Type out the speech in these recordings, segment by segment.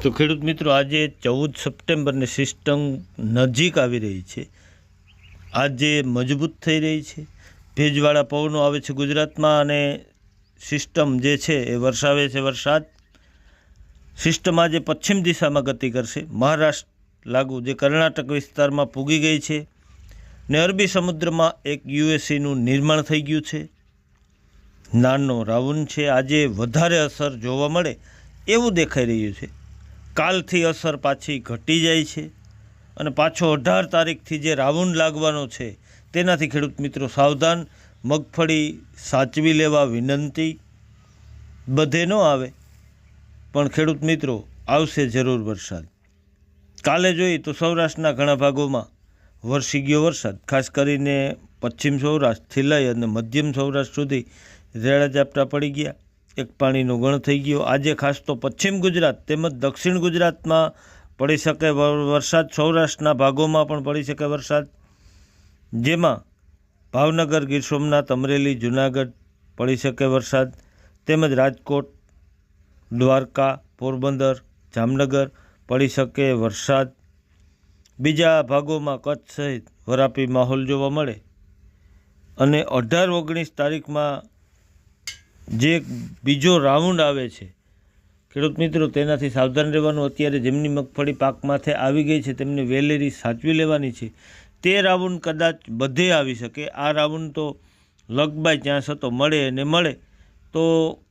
તો ખેડૂત મિત્રો, આજે 14 સપ્ટેમ્બરની સિસ્ટમ નજીક આવી રહી છે. આજે મજબૂત થઈ રહી છે. ભેજવાળા પવનો આવે છે ગુજરાતમાં અને સિસ્ટમ જે છે એ વરસાવે છે વરસાદ. સિસ્ટમ આજે પશ્ચિમ દિશામાં ગતિ કરશે. મહારાષ્ટ્ર લાગુ જે કર્ણાટક વિસ્તારમાં પૂગી ગઈ છે ને અરબી સમુદ્રમાં એક યુએસીનું નિર્માણ થઈ ગયું છે. નાનો રાઉન્ડ છે. આજે વધારે અસર જોવા મળે એવું દેખાઈ રહ્યું છે. કાલથી અસર પાછી ઘટી જાય છે અને પાછો 18 તારીખથી જે રાઉન્ડ લાગવાનો છે તેનાથી ખેડૂત મિત્રો સાવધાન. મગફળી સાચવી લેવા વિનંતી. બધે ન આવે પણ ખેડૂત મિત્રો આવશે જરૂર વરસાદ. કાલે જોઈએ તો સૌરાષ્ટ્રના ઘણા ભાગોમાં વરસી ગયો વરસાદ. ખાસ કરીને પશ્ચિમ સૌરાષ્ટ્રથી લઈ અને મધ્યમ સૌરાષ્ટ્ર સુધી રેડા ઝાપટા પડી ગયા. એક પાણીનો ગણ થઈ ગયો. આજે ખાસ તો પશ્ચિમ ગુજરાત તેમજ દક્ષિણ ગુજરાતમાં પડી શકે વરસાદ. સૌરાષ્ટ્રના ભાગોમાં પણ પડી શકે વરસાદ, જેમાં ભાવનગર, ગીર સોમનાથ, અમરેલી, જુનાગઢ પડી શકે વરસાદ, તેમજ રાજકોટ, દ્વારકા, પોરબંદર, જામનગર પડી શકે વરસાદ. બીજા ભાગોમાં કચ્છ સહિત વરાપી માહોલ જોવા મળે અને 18-19 તારીખમાં જે બીજો રાઉન્ડ આવે છે ખેડૂત મિત્રો તેનાથી સાવધાન રહેવાનું. અત્યારે જેમની મગફળી પાકમાંથી આવી ગઈ છે તેમને વેલેરી સાચવી લેવાની છે. તે રાઉન્ડ કદાચ બધે આવી શકે. આ રાઉન્ડ તો લગ બાય ચાન્સ હતો, મળે અને મળે તો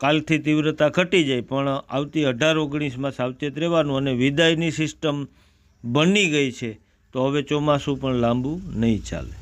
કાલથી તીવ્રતા ઘટી જાય, પણ આવતી 18-19માં સાવચેત રહેવાનું. અને વિદાયની સિસ્ટમ બની ગઈ છે તો હવે ચોમાસું પણ લાંબુ નહીં ચાલે.